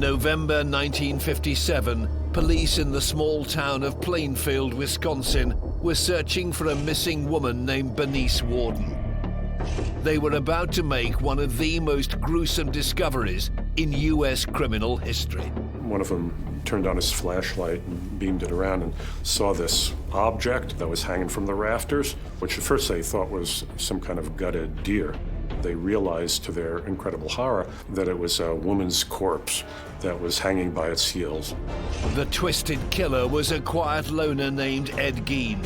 November 1957, police in the small town of Plainfield, Wisconsin, were searching for a missing woman named Bernice Warden. They were about to make one of the most gruesome discoveries in U.S. criminal history. One of them turned on his flashlight and beamed it around and saw this object that was hanging from the rafters, which at first they thought was some kind of gutted deer. They realized, to their incredible horror, that it was a woman's corpse that was hanging by its heels. The twisted killer was a quiet loner named Ed Gein.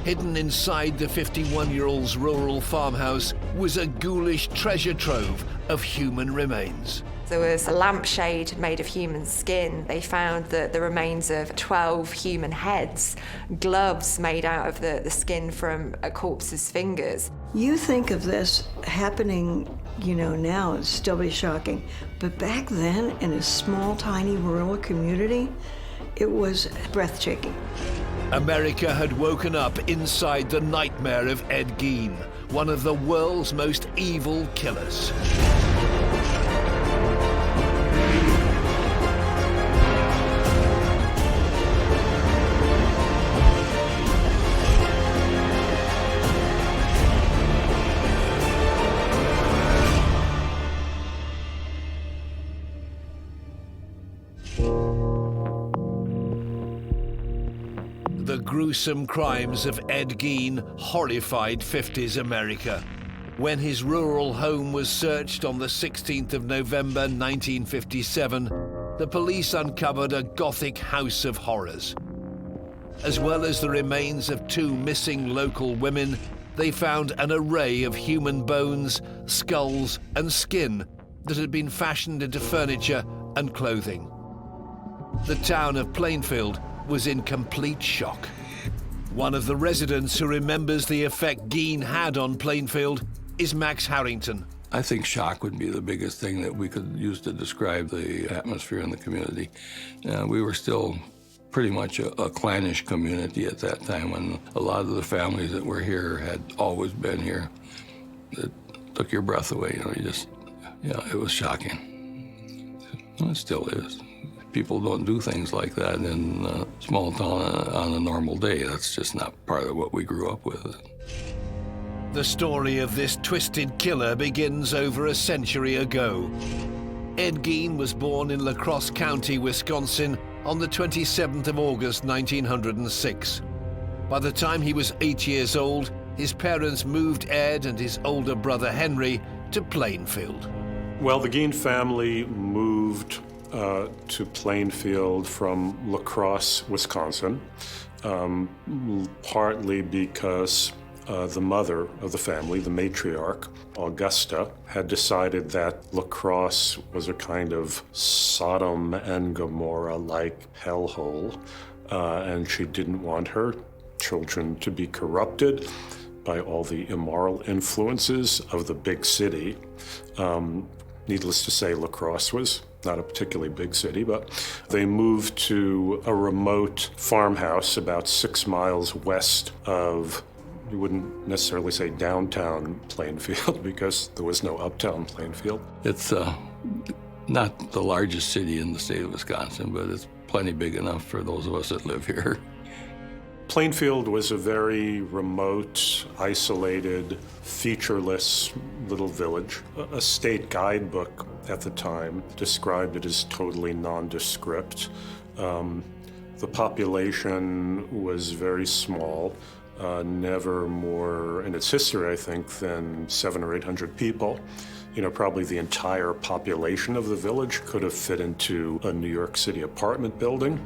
Hidden inside the 51-year-old's rural farmhouse was a ghoulish treasure trove of human remains. There was a lampshade made of human skin. They found the remains of 12 human heads, gloves made out of the skin from a corpse's fingers. You think of this happening, now, it'd still be shocking. But back then, in a small, tiny rural community, it was breathtaking. America had woken up inside the nightmare of Ed Gein, one of the world's most evil killers. The gruesome crimes of Ed Gein horrified 50s America. When his rural home was searched on the 16th of November 1957, the police uncovered a Gothic house of horrors. As well as the remains of 2 missing local women, they found an array of human bones, skulls, and skin that had been fashioned into furniture and clothing. The town of Plainfield was in complete shock. One of the residents who remembers the effect Gein had on Plainfield is Max Harrington. I think shock would be the biggest thing that we could use to describe the atmosphere in the community. We were still pretty much a clannish community at that time, and a lot of the families that were here had always been here. It took your breath away, it was shocking. It still is. People don't do things like that in a small town on a normal day. That's just not part of what we grew up with. The story of this twisted killer begins over a century ago. Ed Gein was born in La Crosse County, Wisconsin on the 27th of August, 1906. By the time he was 8 years old, his parents moved Ed and his older brother Henry to Plainfield. Well, the Gein family moved to Plainfield from La Crosse, Wisconsin, partly because the mother of the family, the matriarch, Augusta, had decided that La Crosse was a kind of Sodom and Gomorrah-like hellhole, and she didn't want her children to be corrupted by all the immoral influences of the big city. Needless to say, La Crosse was not a particularly big city, but they moved to a remote farmhouse about 6 miles west of, you wouldn't necessarily say downtown Plainfield because there was no uptown Plainfield. It's not the largest city in the state of Wisconsin, but it's plenty big enough for those of us that live here. Plainfield was a very remote, isolated, featureless little village. A state guidebook at the time described it as totally nondescript. The population was very small, never more in its history, I think, than 700 or 800 people. Probably the entire population of the village could have fit into a New York City apartment building.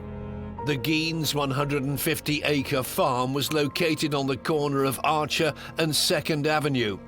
The Gein's 150-acre farm was located on the corner of Archer and 2nd Avenue.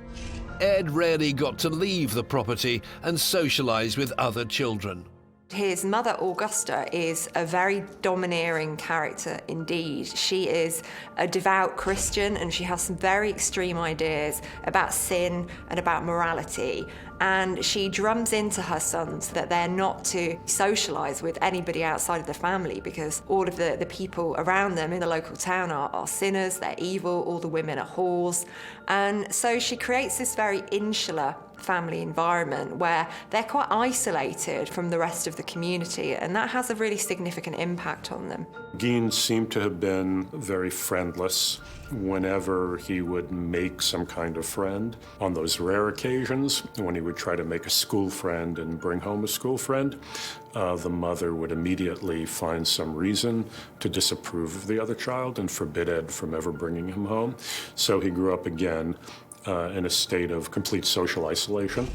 Ed rarely got to leave the property and socialize with other children. His mother, Augusta, is a very domineering character indeed. She is a devout Christian and she has some very extreme ideas about sin and about morality. And she drums into her sons that they're not to socialize with anybody outside of the family because all of the people around them in the local town are sinners, they're evil, all the women are whores. And so she creates this very insular family environment where they're quite isolated from the rest of the community, and that has a really significant impact on them. Gein seemed to have been very friendless. Whenever he would make some kind of friend, on those rare occasions when he would try to make a school friend and bring home a school friend, the mother would immediately find some reason to disapprove of the other child and forbid Ed from ever bringing him home. So he grew up again in a state of complete social isolation.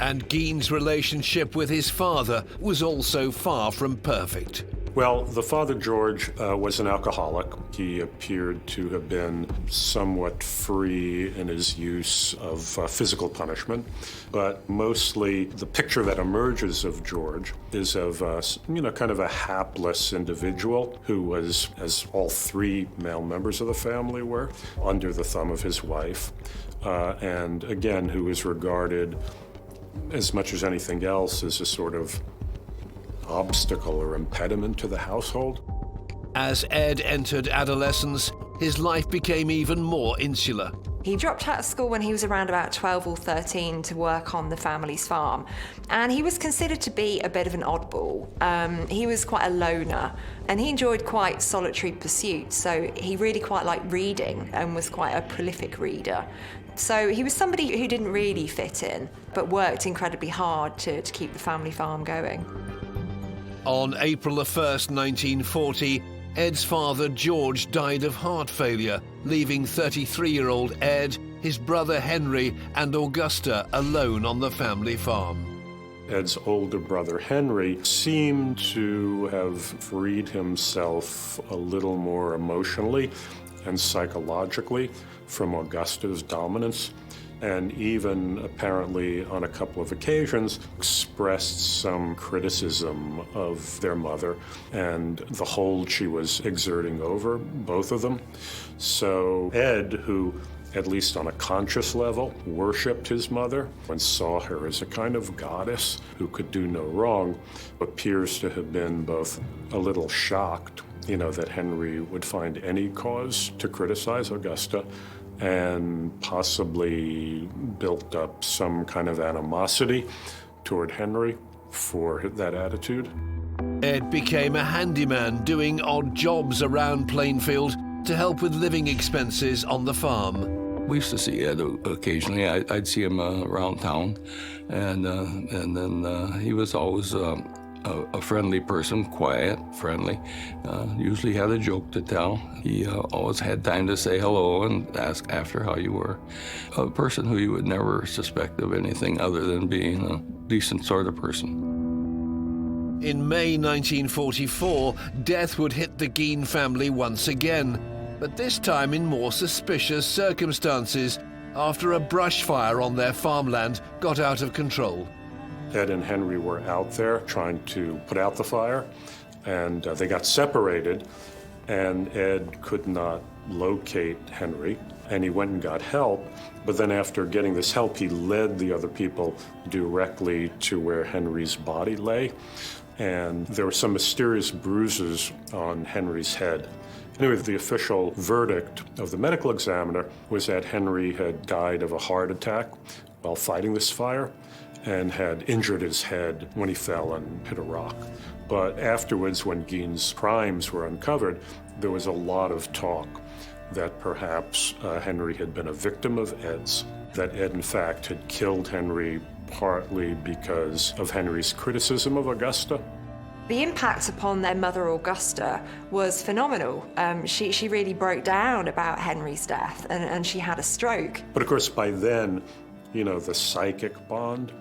And Gein's relationship with his father was also far from perfect. Well, the father, George, was an alcoholic. He appeared to have been somewhat free in his use of physical punishment, but mostly the picture that emerges of George is of, kind of a hapless individual who was, as all three male members of the family were, under the thumb of his wife, and again, who was regarded as much as anything else as a sort of obstacle or impediment to the household. As Ed entered adolescence, his life became even more insular. He dropped out of school when he was around about 12 or 13 to work on the family's farm, and he was considered to be a bit of an oddball. He was quite a loner, and he enjoyed quite solitary pursuits, so he really quite liked reading and was quite a prolific reader. So he was somebody who didn't really fit in, but worked incredibly hard to keep the family farm going. On April 1st, 1940, Ed's father, George, died of heart failure, leaving 33-year-old Ed, his brother Henry, and Augusta alone on the family farm. Ed's older brother, Henry, seemed to have freed himself a little more emotionally and psychologically from Augusta's dominance, and even apparently on a couple of occasions expressed some criticism of their mother and the hold she was exerting over both of them. So Ed, who at least on a conscious level worshipped his mother and saw her as a kind of goddess who could do no wrong, appears to have been both a little shocked, that Henry would find any cause to criticize Augusta, and possibly built up some kind of animosity toward Henry for that attitude. Ed became a handyman, doing odd jobs around Plainfield to help with living expenses on the farm. We used to see Ed occasionally. I'd see him around town, and then he was always a friendly person, quiet, friendly, usually had a joke to tell. He always had time to say hello and ask after how you were. A person who you would never suspect of anything other than being a decent sort of person. In May 1944, death would hit the Gein family once again, but this time in more suspicious circumstances, after a brush fire on their farmland got out of control. Ed and Henry were out there trying to put out the fire, and they got separated, and Ed could not locate Henry, and he went and got help. But then after getting this help, he led the other people directly to where Henry's body lay, and there were some mysterious bruises on Henry's head. Anyway, the official verdict of the medical examiner was that Henry had died of a heart attack while fighting this fire, and had injured his head when he fell and hit a rock. But afterwards, when Gein's crimes were uncovered, there was a lot of talk that perhaps Henry had been a victim of Ed's, that Ed, in fact, had killed Henry partly because of Henry's criticism of Augusta. The impact upon their mother, Augusta, was phenomenal. She really broke down about Henry's death, and she had a stroke. But of course, by then, the psychic bond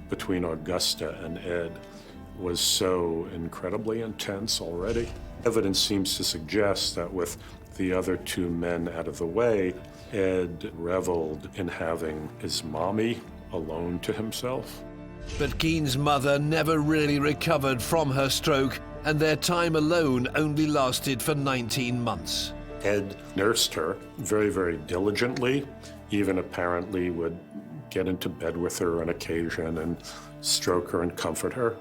between Augusta and Ed was so incredibly intense already. Evidence seems to suggest that with the other two men out of the way, Ed reveled in having his mommy alone to himself. But Gein's mother never really recovered from her stroke, and their time alone only lasted for 19 months. Ed nursed her very, very diligently, even apparently would get into bed with her on occasion and stroke her and comfort her.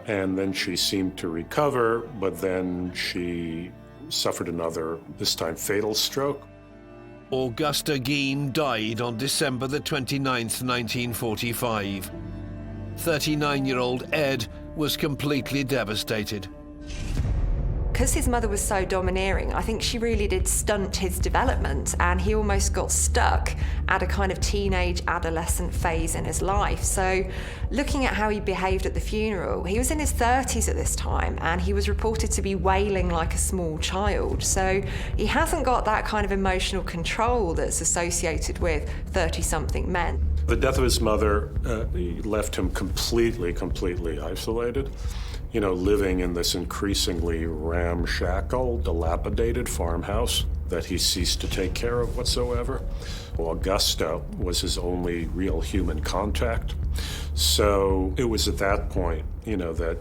And then she seemed to recover, but then she suffered another, this time fatal stroke. Augusta Gein died on December the 29th, 1945. 39-year-old Ed was completely devastated. Because his mother was so domineering, I think she really did stunt his development, and he almost got stuck at a kind of teenage adolescent phase in his life. So looking at how he behaved at the funeral, he was in his 30s at this time, and he was reported to be wailing like a small child. So he hasn't got that kind of emotional control that's associated with 30-something men. The death of his mother left him completely isolated. You know, living in this increasingly ramshackle, dilapidated farmhouse that he ceased to take care of whatsoever. Augusta was his only real human contact. So it was at that point, you know, that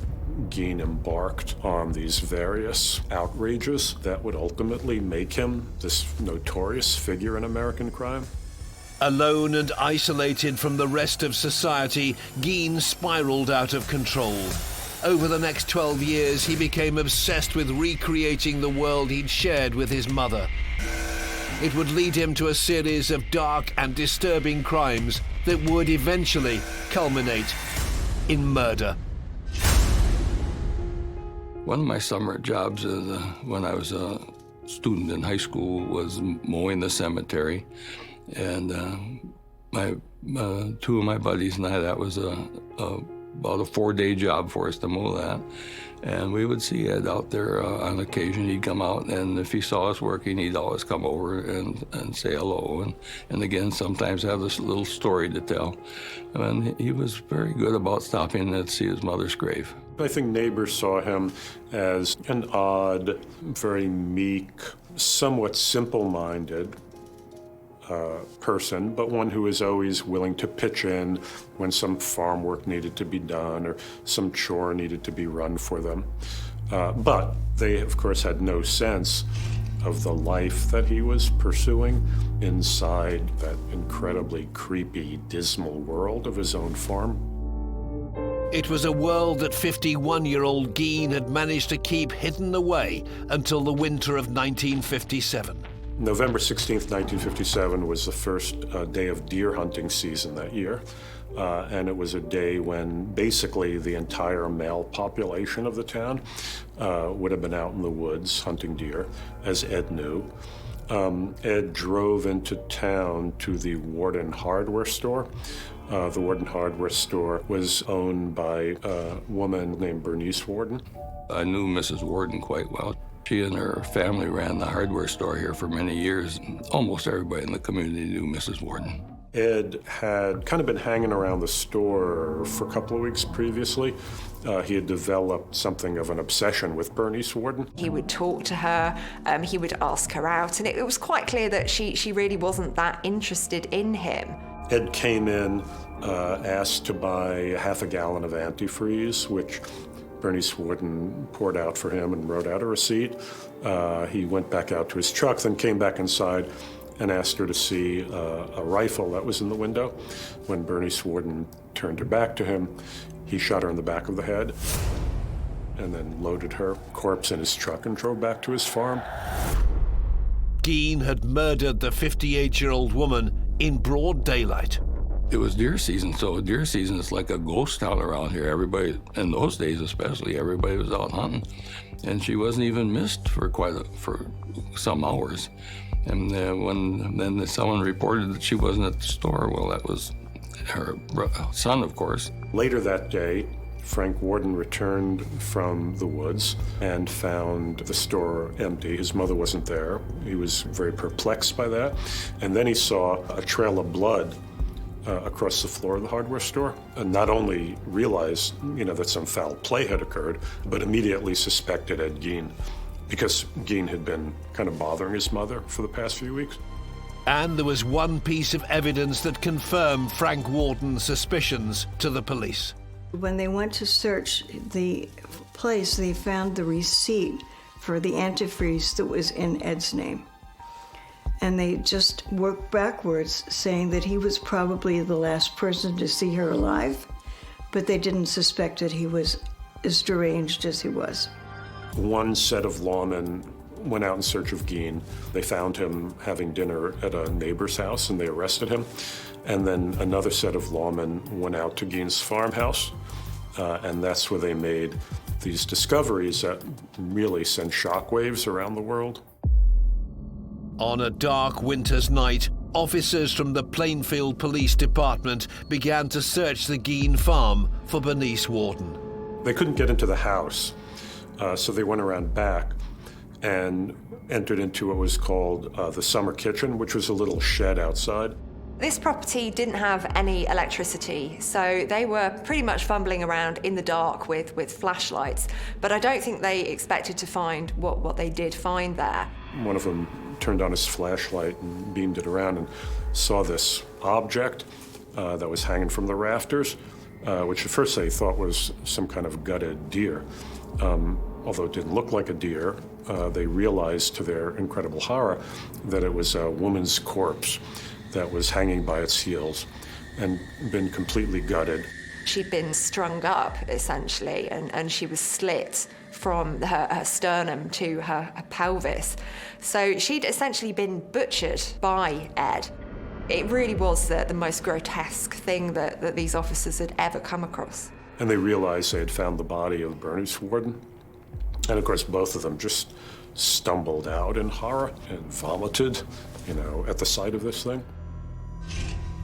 Gein embarked on these various outrages that would ultimately make him this notorious figure in American crime. Alone and isolated from the rest of society, Gein spiraled out of control. Over the next 12 years, he became obsessed with recreating the world he'd shared with his mother. It would lead him to a series of dark and disturbing crimes that would eventually culminate in murder. One of my summer jobs when I was a student in high school was mowing the cemetery. And two of my buddies and I, that was about a 4-day job for us to mow that. And we would see Ed out there on occasion. He'd come out, and if he saw us working, he'd always come over and say hello. And again, sometimes have this little story to tell. And he was very good about stopping to see his mother's grave. I think neighbors saw him as an odd, very meek, somewhat simple-minded person, but one who was always willing to pitch in when some farm work needed to be done or some chore needed to be run for them. But they, of course, had no sense of the life that he was pursuing inside that incredibly creepy, dismal world of his own farm. It was a world that 51-year-old Gein had managed to keep hidden away until the winter of 1957. November 16th, 1957 was the first day of deer hunting season that year. And it was a day when basically the entire male population of the town would have been out in the woods hunting deer, as Ed knew. Ed drove into town to the Warden hardware store. The Warden hardware store was owned by a woman named Bernice Warden. I knew Mrs. Warden quite well. She and her family ran the hardware store here for many years. Almost everybody in the community knew Mrs. Warden. Ed had kind of been hanging around the store for a couple of weeks previously. He had developed something of an obsession with Bernice Warden. He would talk to her, he would ask her out, and it was quite clear that she really wasn't that interested in him. Ed came in, asked to buy a half a gallon of antifreeze, which Bernice Warden poured out for him and wrote out a receipt. He went back out to his truck, then came back inside and asked her to see a rifle that was in the window. When Bernice Warden turned her back to him, he shot her in the back of the head and then loaded her corpse in his truck and drove back to his farm. Gein had murdered the 58-year-old woman in broad daylight. It was deer season, so deer season is like a ghost town around here. Everybody, in those days especially, everybody was out hunting. And she wasn't even missed for some hours. And when someone reported that she wasn't at the store, well, that was her son, of course. Later that day, Frank Warden returned from the woods and found the store empty. His mother wasn't there. He was very perplexed by that. And then he saw a trail of blood across the floor of the hardware store, and not only realized, that some foul play had occurred, but immediately suspected Ed Gein, because Gein had been kind of bothering his mother for the past few weeks. And there was one piece of evidence that confirmed Frank Warden's suspicions to the police. When they went to search the place, they found the receipt for the antifreeze that was in Ed's name. And they just worked backwards, saying that he was probably the last person to see her alive, but they didn't suspect that he was as deranged as he was. One set of lawmen went out in search of Gein. They found him having dinner at a neighbor's house, and they arrested him. And then another set of lawmen went out to Gein's farmhouse, and that's where they made these discoveries that really sent shockwaves around the world. On a dark winter's night, officers from the Plainfield Police Department began to search the Gein farm for Bernice Warden. They couldn't get into the house, so they went around back and entered into what was called the summer kitchen, which was a little shed outside. This property didn't have any electricity, so they were pretty much fumbling around in the dark with flashlights. But I don't think they expected to find what they did find there. One of them turned on his flashlight and beamed it around and saw this object that was hanging from the rafters, which at first they thought was some kind of gutted deer. Although it didn't look like a deer, they realized to their incredible horror that it was a woman's corpse that was hanging by its heels and been completely gutted. She'd been strung up, essentially, and she was slit from her sternum to her pelvis. So she'd essentially been butchered by Ed. It really was the most grotesque thing that these officers had ever come across. And they realized they had found the body of Bernice Warden. And of course, both of them just stumbled out in horror and vomited, at the sight of this thing.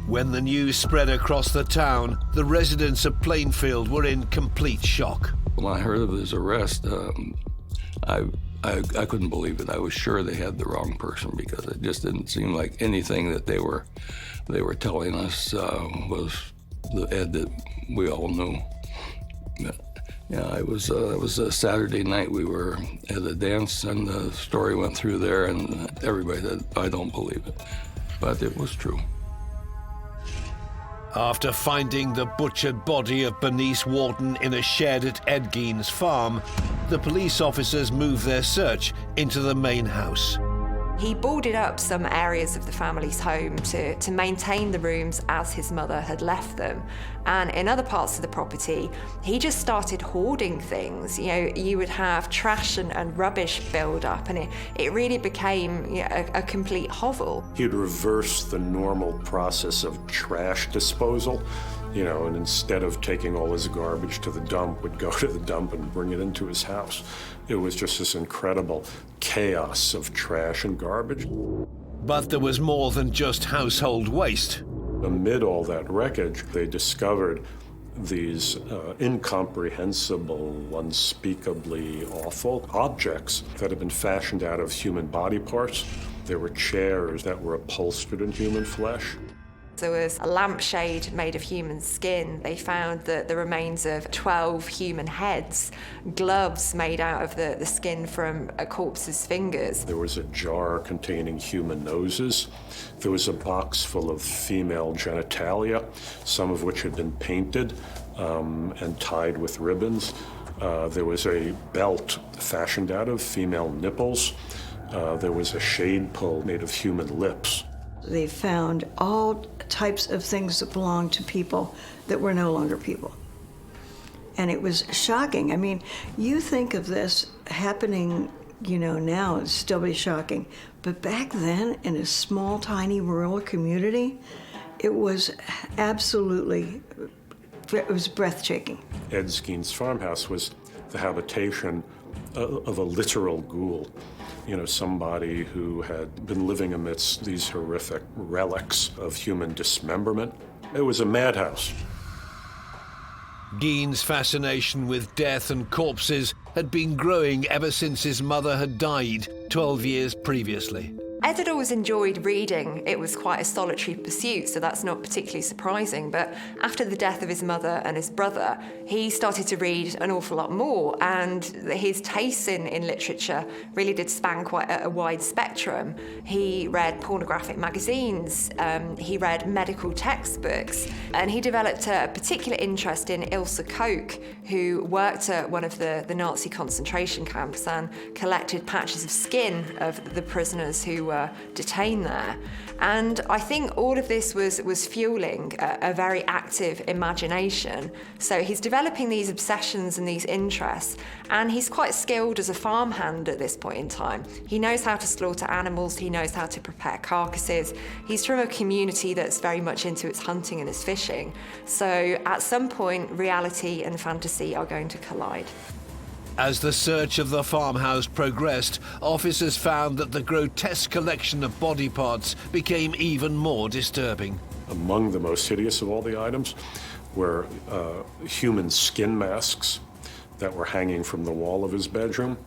When the news spread across the town, the residents of Plainfield were in complete shock. When I heard of his arrest, I couldn't believe it. I was sure they had the wrong person because it just didn't seem like anything that they were telling us was the Ed that we all knew. Yeah, it was a Saturday night. We were at a dance, and the story went through there, and everybody said, "I don't believe it," but it was true. After finding the butchered body of Bernice Warden in a shed at Ed Gein's farm, the police officers moved their search into the main house. He boarded up some areas of the family's home to maintain the rooms as his mother had left them. And in other parts of the property, he just started hoarding things. You would have trash and rubbish build up, and it really became a complete hovel. He'd reverse the normal process of trash disposal, and instead of taking all his garbage to the dump, would go to the dump and bring it into his house. It was just this incredible chaos of trash and garbage. But there was more than just household waste. Amid all that wreckage, they discovered these incomprehensible, unspeakably awful objects that had been fashioned out of human body parts. There were chairs that were upholstered in human flesh. There was a lampshade made of human skin. They found the remains of 12 human heads, gloves made out of the skin from a corpse's fingers. There was a jar containing human noses. There was a box full of female genitalia, some of which had been painted and tied with ribbons. There was a belt fashioned out of female nipples. There was a shade pull made of human lips. They found all types of things that belonged to people that were no longer people. And it was shocking. I mean, you think of this happening, now, it'd still be shocking. But back then, in a small, tiny rural community, it was breathtaking. Ed Gein's farmhouse was the habitation of a literal ghoul. Somebody who had been living amidst these horrific relics of human dismemberment. It was a madhouse. Gein's fascination with death and corpses had been growing ever since his mother had died 12 years previously. Ed had always enjoyed reading. It was quite a solitary pursuit, so that's not particularly surprising. But after the death of his mother and his brother, he started to read an awful lot more, and his tastes in literature really did span quite a wide spectrum. He read pornographic magazines, he read medical textbooks, and he developed a particular interest in Ilse Koch, who worked at one of the Nazi concentration camps and collected patches of skin of the prisoners who were her detained there. And I think all of this was fueling a very active imagination. So he's developing these obsessions and these interests, and he's quite skilled as a farmhand at this point in time. He knows how to slaughter animals, he knows how to prepare carcasses. He's from a community that's very much into its hunting and its fishing. So at some point, reality and fantasy are going to collide. As the search of the farmhouse progressed, officers found that the grotesque collection of body parts became even more disturbing. Among the most hideous of all the items were human skin masks that were hanging from the wall of his bedroom,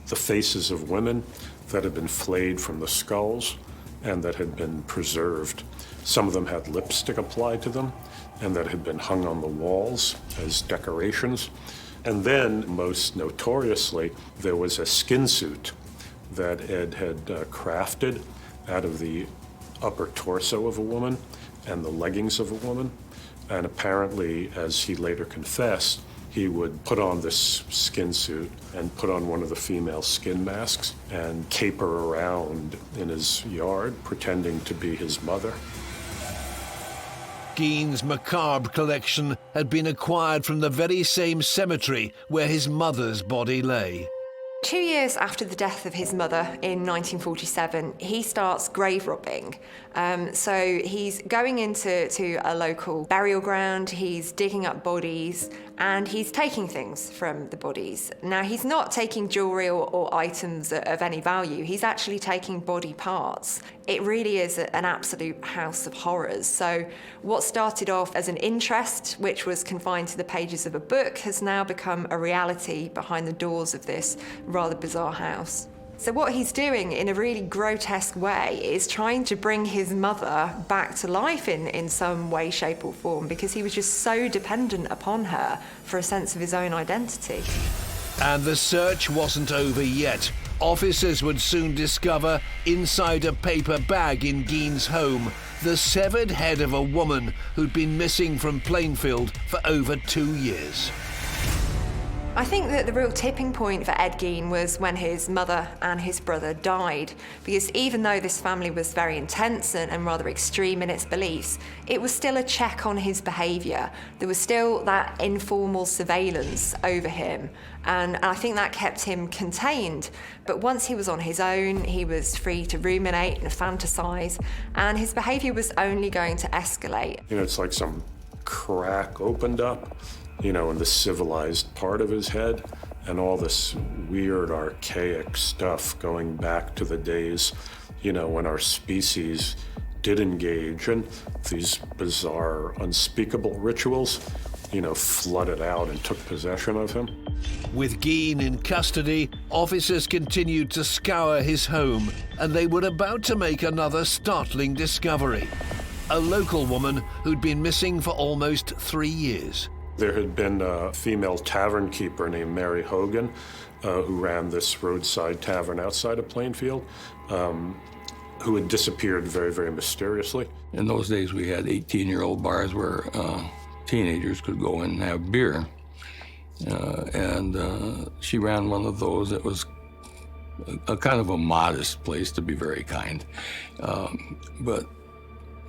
the faces of women that had been flayed from the skulls and that had been preserved. Some of them had lipstick applied to them and that had been hung on the walls as decorations. And then, most notoriously, there was a skin suit that Ed had crafted out of the upper torso of a woman and the leggings of a woman. And apparently, as he later confessed, he would put on this skin suit and put on one of the female skin masks and caper around in his yard, pretending to be his mother. Gein's macabre collection had been acquired from the very same cemetery where his mother's body lay. 2 years after the death of his mother in 1947, he starts grave robbing. So he's going into a local burial ground, he's digging up bodies, and he's taking things from the bodies. Now, he's not taking jewelry or items of any value, he's actually taking body parts. It really is an absolute house of horrors. So what started off as an interest, which was confined to the pages of a book, has now become a reality behind the doors of this rather bizarre house. So what he's doing in a really grotesque way is trying to bring his mother back to life in some way, shape or form, because he was just so dependent upon her for a sense of his own identity. And the search wasn't over yet. Officers would soon discover, inside a paper bag in Gein's home, the severed head of a woman who'd been missing from Plainfield for over 2 years. I think that the real tipping point for Ed Gein was when his mother and his brother died, because even though this family was very intense and rather extreme in its beliefs, it was still a check on his behaviour. There was still that informal surveillance over him, and I think that kept him contained. But once he was on his own, he was free to ruminate and fantasise, and his behaviour was only going to escalate. You know, it's like some crack opened up, you know, in the civilized part of his head, and all this weird, archaic stuff going back to the days, you know, when our species did engage in these bizarre, unspeakable rituals, you know, flooded out and took possession of him. With Gein in custody, officers continued to scour his home, and they were about to make another startling discovery. A local woman who'd been missing for almost 3 years. There had been a female tavern keeper named Mary Hogan, who ran this roadside tavern outside of Plainfield, who had disappeared very, very mysteriously. In those days, we had 18-year-old bars where teenagers could go in and have beer. And she ran one of those. It was a kind of a modest place, to be very kind. But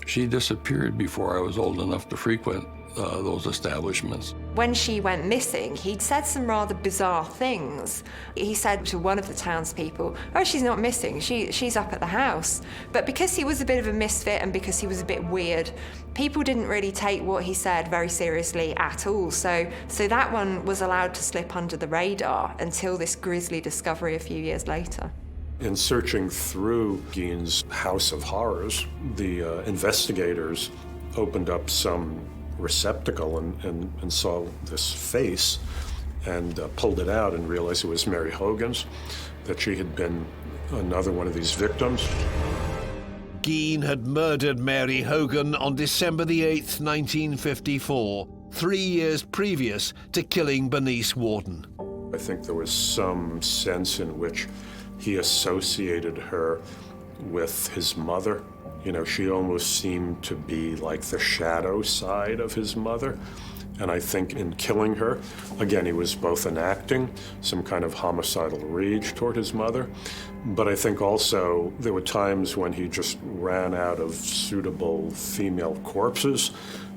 she disappeared before I was old enough to frequent those establishments. When she went missing, he'd said some rather bizarre things. He said to one of the townspeople, "Oh, she's not missing, she's up at the house." But because he was a bit of a misfit and because he was a bit weird, people didn't really take what he said very seriously at all. So that one was allowed to slip under the radar until this grisly discovery a few years later. In searching through Gein's House of Horrors, the investigators opened up some receptacle and saw this face and pulled it out and realized it was Mary Hogan's, that she had been another one of these victims. Gein had murdered Mary Hogan on December the 8th, 1954, 3 years previous to killing Bernice Warden. I think there was some sense in which he associated her with his mother, You know, she almost seemed to be like the shadow side of his mother. And I think in killing her, again, he was both enacting some kind of homicidal rage toward his mother, but I think also there were times when he just ran out of suitable female corpses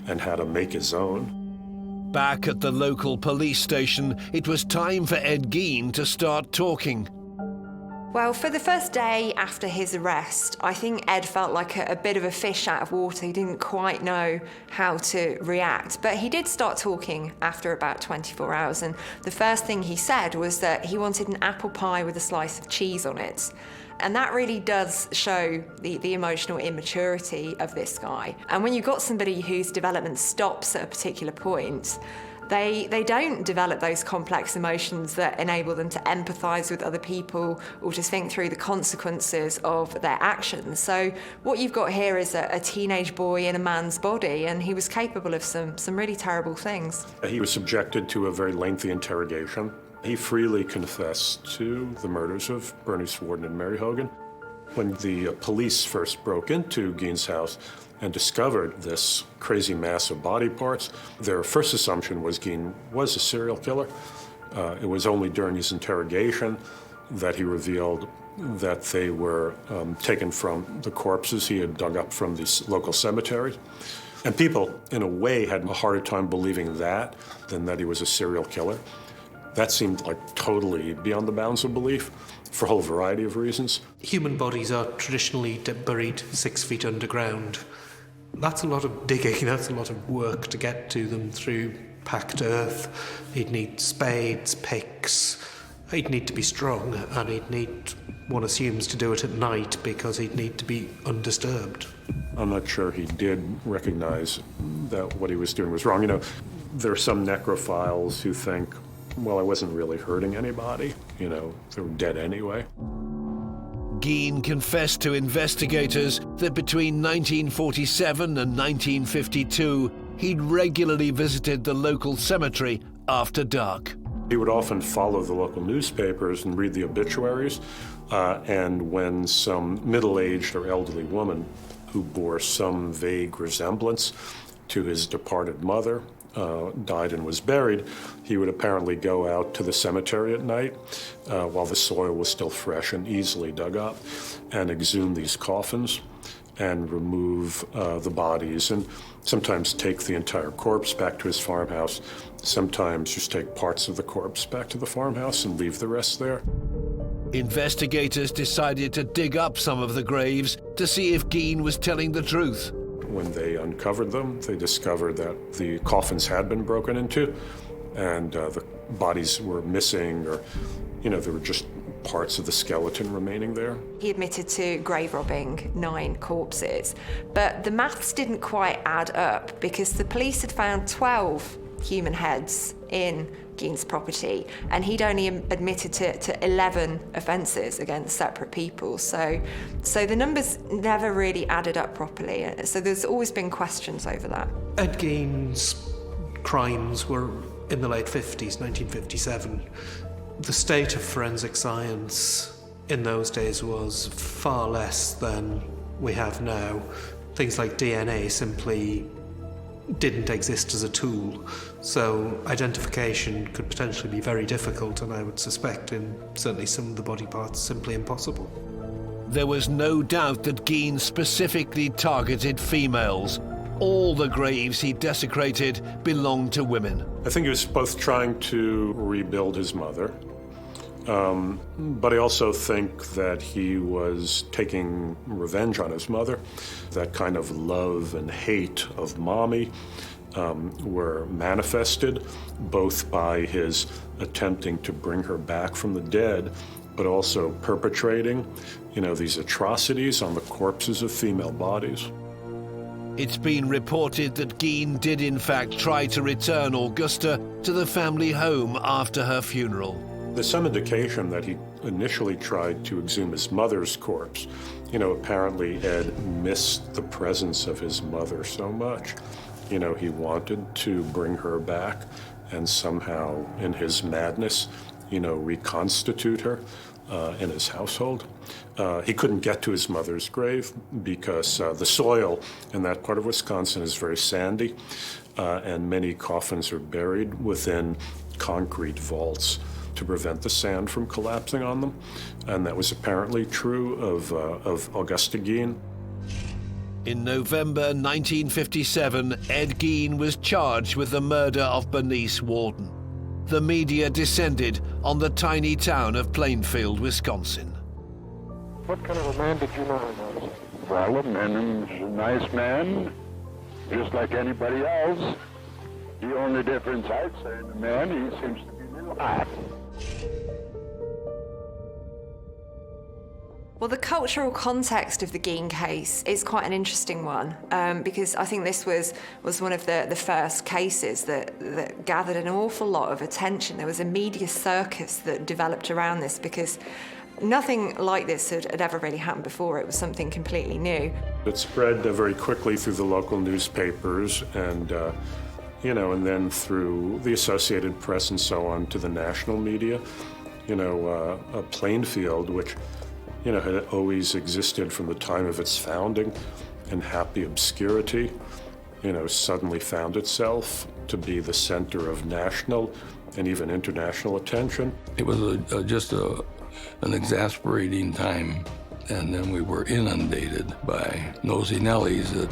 and had to make his own. Back at the local police station, it was time for Ed Gein to start talking. Well, for the first day after his arrest, I think Ed felt like a bit of a fish out of water. He didn't quite know how to react. But he did start talking after about 24 hours. And the first thing he said was that he wanted an apple pie with a slice of cheese on it. And that really does show the emotional immaturity of this guy. And when you've got somebody whose development stops at a particular point, they don't develop those complex emotions that enable them to empathise with other people or to think through the consequences of their actions. So what you've got here is a teenage boy in a man's body, and he was capable of some really terrible things. He was subjected to a very lengthy interrogation. He freely confessed to the murders of Bernice Warden and Mary Hogan. When the police first broke into Gein's house and discovered this crazy mass of body parts, their first assumption was Gein was a serial killer. It was only during his interrogation that he revealed that they were taken from the corpses he had dug up from the local cemetery. And people, in a way, had a harder time believing that than that he was a serial killer. That seemed like totally beyond the bounds of belief for a whole variety of reasons. Human bodies are traditionally buried 6 feet underground. That's a lot of digging, that's a lot of work to get to them through packed earth. He'd need spades, picks, he'd need to be strung, and he'd need, one assumes, to do it at night because he'd need to be undisturbed. I'm not sure he did recognize that what he was doing was wrong. You know, there are some necrophiles who think, well, I wasn't really hurting anybody. You know, they were dead anyway. Gein confessed to investigators that between 1947 and 1952, he'd regularly visited the local cemetery after dark. He would often follow the local newspapers and read the obituaries, and when some middle-aged or elderly woman who bore some vague resemblance to his departed mother died and was buried, he would apparently go out to the cemetery at night while the soil was still fresh and easily dug up and exhume these coffins and remove the bodies, and sometimes take the entire corpse back to his farmhouse, sometimes just take parts of the corpse back to the farmhouse and leave the rest there. Investigators decided to dig up some of the graves to see if Gein was telling the truth. When they uncovered them, they discovered that the coffins had been broken into and the bodies were missing, or, you know, there were just parts of the skeleton remaining there. He admitted to grave robbing 9 corpses, but the maths didn't quite add up because the police had found 12 human heads in Gein's property, and he'd only admitted to 11 offences against separate people. So the numbers never really added up properly. So there's always been questions over that. Ed Gein's crimes were in the late 50s, 1957. The state of forensic science in those days was far less than we have now. Things like DNA simply didn't exist as a tool, so identification could potentially be very difficult, and I would suspect in certainly some of the body parts simply impossible. There was no doubt that Gein specifically targeted females. All the graves he desecrated belonged to women. I think he was both trying to rebuild his mother, but I also think that he was taking revenge on his mother. That kind of love and hate of Mommy were manifested both by his attempting to bring her back from the dead, but also perpetrating, you know, these atrocities on the corpses of female bodies. It's been reported that Gein did in fact try to return Augusta to the family home after her funeral. There's some indication that he initially tried to exhume his mother's corpse. You know, apparently Ed missed the presence of his mother so much. You know, he wanted to bring her back and somehow, in his madness, you know, reconstitute her in his household. He couldn't get to his mother's grave because the soil in that part of Wisconsin is very sandy, and many coffins are buried within concrete vaults to prevent the sand from collapsing on them. And that was apparently true of Augusta Gein. In November 1957, Ed Gein was charged with the murder of Bernice Warden. The media descended on the tiny town of Plainfield, Wisconsin. What kind of a man did you know him as? Well, a man is a nice man, just like anybody else. The only difference I'd say in the man, he seems to be a little hot. Well, the cultural context of the Gein case is quite an interesting one, because I think this was one of the first cases that gathered an awful lot of attention. There was a media circus that developed around this because nothing like this had ever really happened before. It was something completely new. It spread very quickly through the local newspapers and, and then through the Associated Press and so on to the national media. Plainfield, which had always existed from the time of its founding in happy obscurity, suddenly found itself to be the center of national and even international attention. It was just an exasperating time, and then we were inundated by nosy Nellies that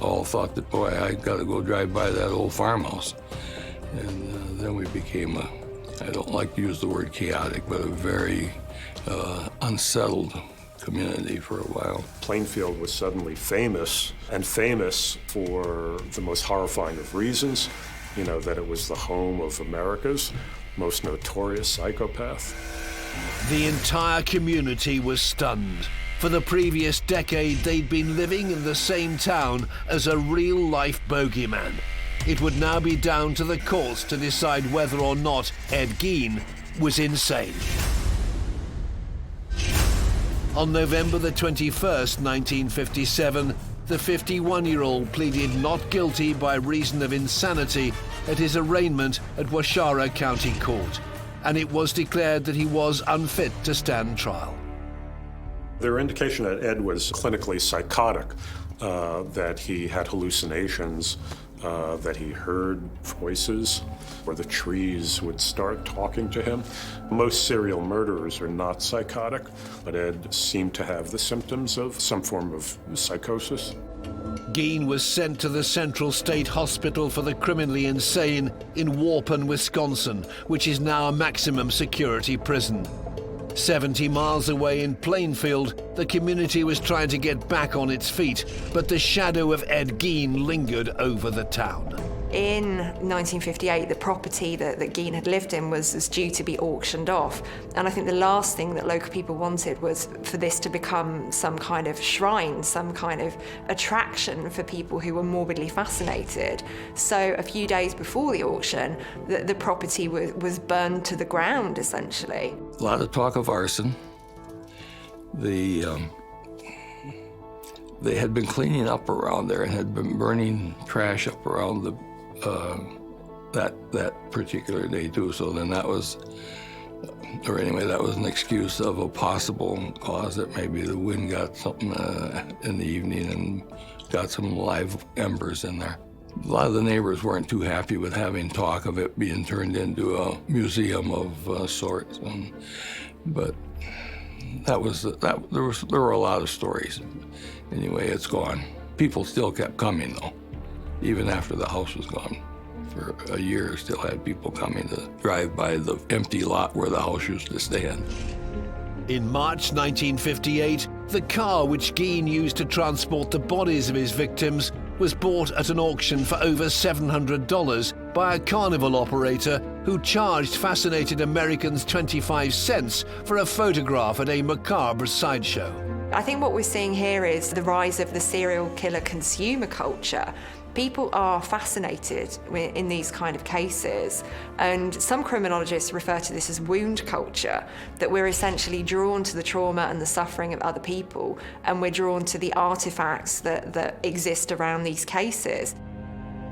all thought that, boy, I got to go drive by that old farmhouse. And then we became I don't like to use the word chaotic, but a very unsettled community for a while. Plainfield was suddenly famous, and famous for the most horrifying of reasons, that it was the home of America's most notorious psychopath. The entire community was stunned. For the previous decade, they'd been living in the same town as a real-life bogeyman. It would now be down to the courts to decide whether or not Ed Gein was insane. On November the 21st, 1957, the 51-year-old pleaded not guilty by reason of insanity at his arraignment at Waushara County Court, and it was declared that he was unfit to stand trial. There were indications that Ed was clinically psychotic, that he had hallucinations, that he heard voices, or the trees would start talking to him. Most serial murderers are not psychotic, but Ed seemed to have the symptoms of some form of psychosis. Gein was sent to the Central State Hospital for the Criminally Insane in Warpen, Wisconsin, which is now a maximum security prison. 70 miles away in Plainfield, the community was trying to get back on its feet, but the shadow of Ed Gein lingered over the town. In 1958, the property that Gein had lived in was due to be auctioned off. And I think the last thing that local people wanted was for this to become some kind of shrine, some kind of attraction for people who were morbidly fascinated. So a few days before the auction, the property was burned to the ground, essentially. A lot of talk of arson. They had been cleaning up around there and had been burning trash up around that particular day too. So then that was an excuse of a possible cause that maybe the wind got something in the evening and got some live embers in there. A lot of the neighbors weren't too happy with having talk of it being turned into a museum of sorts, but there were a lot of stories. Anyway, it's gone. People still kept coming though, even after the house was gone. For a year, still had people coming to drive by the empty lot where the house used to stand. In March 1958, the car which Gein used to transport the bodies of his victims was bought at an auction for over $700 by a carnival operator who charged fascinated Americans 25 cents for a photograph at a macabre sideshow. I think what we're seeing here is the rise of the serial killer consumer culture. People are fascinated in these kind of cases, and some criminologists refer to this as wound culture, that we're essentially drawn to the trauma and the suffering of other people, and we're drawn to the artifacts that exist around these cases.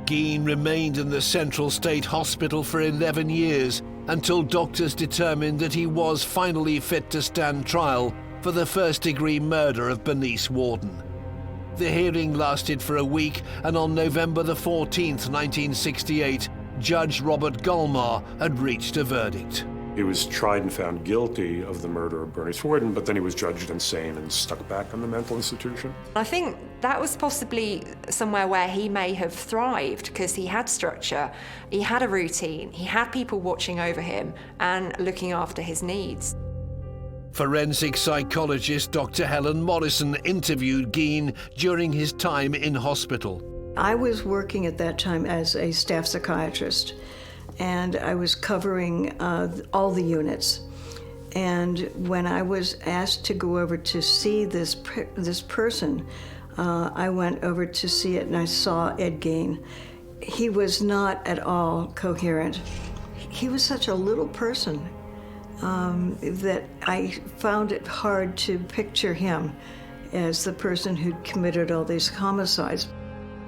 Gein remained in the Central State Hospital for 11 years, until doctors determined that he was finally fit to stand trial for the first-degree murder of Bernice Warden. The hearing lasted for a week, and on November the 14th, 1968, Judge Robert Gulmar had reached a verdict. He was tried and found guilty of the murder of Bernice Warden, but then he was judged insane and stuck back in the mental institution. I think that was possibly somewhere where he may have thrived because he had structure, he had a routine, he had people watching over him and looking after his needs. Forensic psychologist Dr. Helen Morrison interviewed Gein during his time in hospital. I was working at that time as a staff psychiatrist, and I was covering all the units. And when I was asked to go over to see this person, I went over to see it and I saw Ed Gein. He was not at all coherent. He was such a little person that I found it hard to picture him as the person who'd committed all these homicides.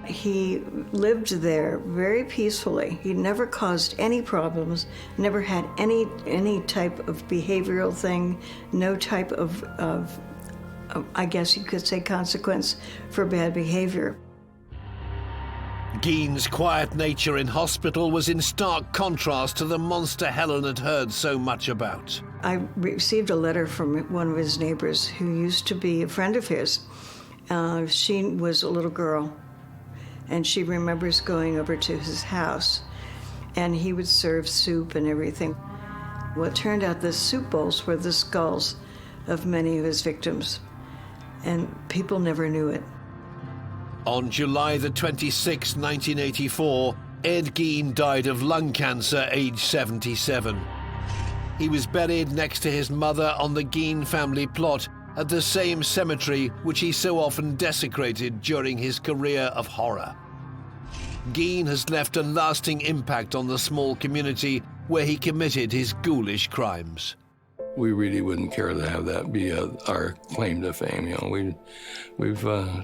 He lived there very peacefully. He never caused any problems, never had any type of behavioral thing, no type of I guess you could say, consequence for bad behavior. Gein's quiet nature in hospital was in stark contrast to the monster Helen had heard so much about. I received a letter from one of his neighbors who used to be a friend of his. She was a little girl, and she remembers going over to his house, and he would serve soup and everything. Well, it turned out the soup bowls were the skulls of many of his victims, and people never knew it. On July the 26th, 1984, Ed Gein died of lung cancer, aged 77. He was buried next to his mother on the Gein family plot at the same cemetery which he so often desecrated during his career of horror. Gein has left a lasting impact on the small community where he committed his ghoulish crimes. We really wouldn't care to have that be our claim to fame. You know, we've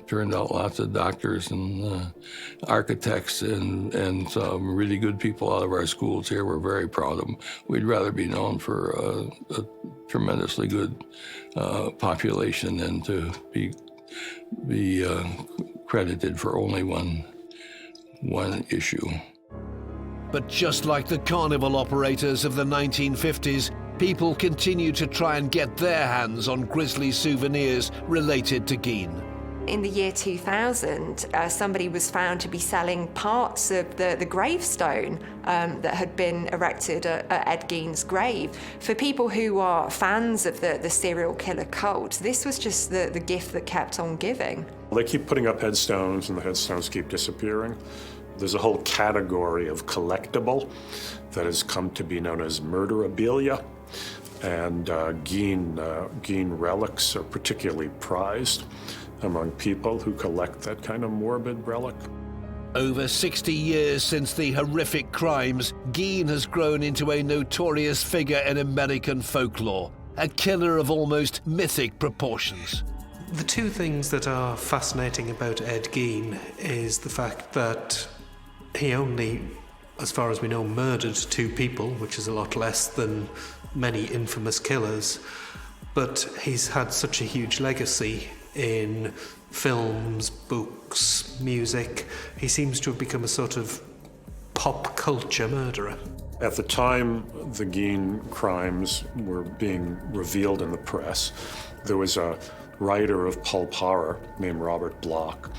turned out lots of doctors and architects and some really good people out of our schools here. We're very proud of them. We'd rather be known for a tremendously good population than to be credited for only one issue. But just like the carnival operators of the 1950s, people continue to try and get their hands on grisly souvenirs related to Gein. In the year 2000, somebody was found to be selling parts of the gravestone that had been erected at Ed Gein's grave. For people who are fans of the serial killer cult, this was just the gift that kept on giving. They keep putting up headstones, and the headstones keep disappearing. There's a whole category of collectible that has come to be known as murderabilia, and Gein relics are particularly prized among people who collect that kind of morbid relic. Over 60 years since the horrific crimes, Gein has grown into a notorious figure in American folklore, a killer of almost mythic proportions. The two things that are fascinating about Ed Gein is the fact that he only, as far as we know, murdered 2 people, which is a lot less than many infamous killers, but he's had such a huge legacy in films, books, music. He seems to have become a sort of pop culture murderer. At the time the Gein crimes were being revealed in the press, there was a writer of pulp horror named Robert Bloch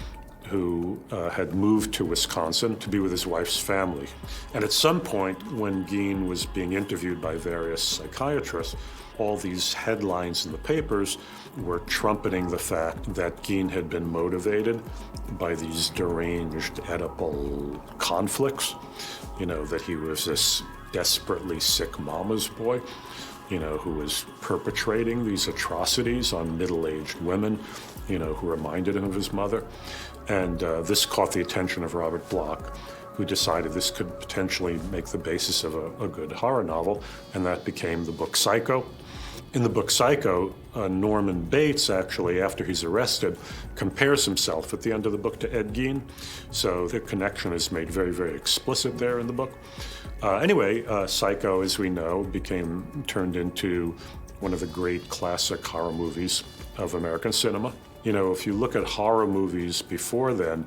who had moved to Wisconsin to be with his wife's family. And at some point, when Gein was being interviewed by various psychiatrists, all these headlines in the papers were trumpeting the fact that Gein had been motivated by these deranged Oedipal conflicts, you know, that he was this desperately sick mama's boy, you know, who was perpetrating these atrocities on middle-aged women, you know, who reminded him of his mother. And this caught the attention of Robert Bloch, who decided this could potentially make the basis of a good horror novel, and that became the book Psycho. In the book Psycho, Norman Bates actually, after he's arrested, compares himself at the end of the book to Ed Gein. So the connection is made very, very explicit there in the book. Anyway, Psycho, as we know, turned into one of the great classic horror movies of American cinema. You know, if you look at horror movies before then,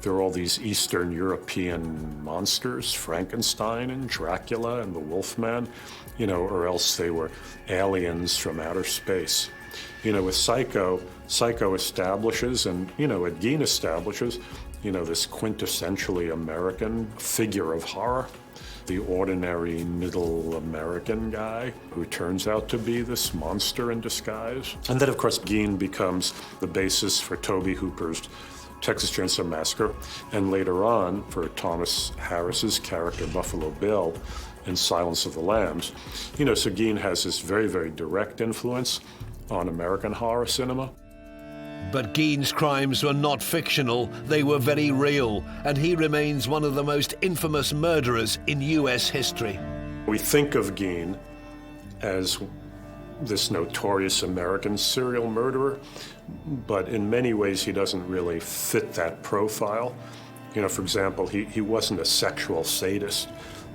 there were all these Eastern European monsters, Frankenstein and Dracula and the Wolfman, you know, or else they were aliens from outer space. You know, with Psycho establishes, and, you know, Ed Gein establishes, you know, this quintessentially American figure of horror, the ordinary middle American guy who turns out to be this monster in disguise. And then, of course, Gein becomes the basis for Tobe Hooper's Texas Chainsaw Massacre, and later on for Thomas Harris's character Buffalo Bill in Silence of the Lambs. You know, so Gein has this very, very direct influence on American horror cinema. But Gein's crimes were not fictional, they were very real, and he remains one of the most infamous murderers in US history. We think of Gein as this notorious American serial murderer, but in many ways he doesn't really fit that profile. You know, for example, he wasn't a sexual sadist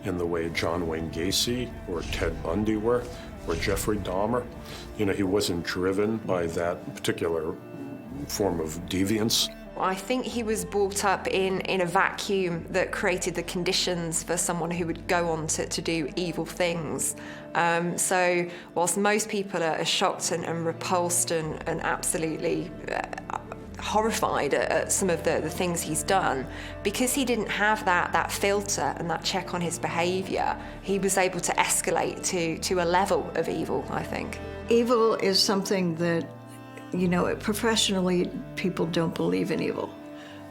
in the way John Wayne Gacy or Ted Bundy were, or Jeffrey Dahmer. You know, he wasn't driven by that particular form of deviance. I think he was brought up in a vacuum that created the conditions for someone who would go on to do evil things. So whilst most people are shocked and repulsed and absolutely horrified at some of the things he's done, because he didn't have that filter and that check on his behaviour, he was able to escalate to a level of evil, I think. Evil is something that, you know, professionally, people don't believe in evil,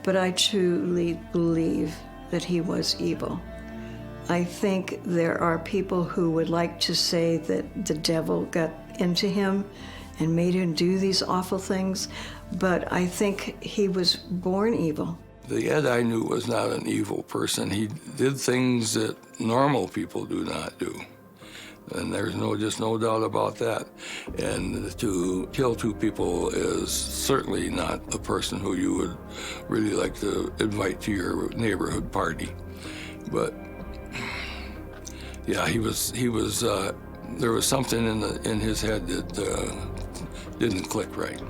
but I truly believe that he was evil. I think there are people who would like to say that the devil got into him and made him do these awful things, but I think he was born evil. The Ed I knew was not an evil person. He did things that normal people do not do. And there's just no doubt about that. And to kill two people is certainly not a person who you would really like to invite to your neighborhood party. But yeah, he was. There was something in his head that didn't click right.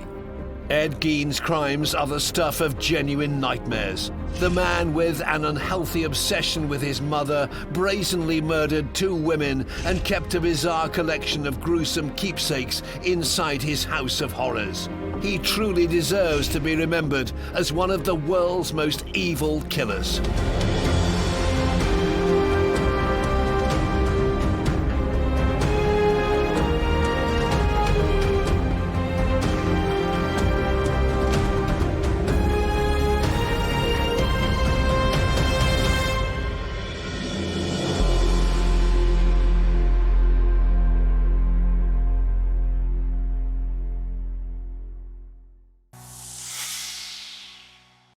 Ed Gein's crimes are the stuff of genuine nightmares. The man with an unhealthy obsession with his mother brazenly murdered two women and kept a bizarre collection of gruesome keepsakes inside his house of horrors. He truly deserves to be remembered as one of the world's most evil killers.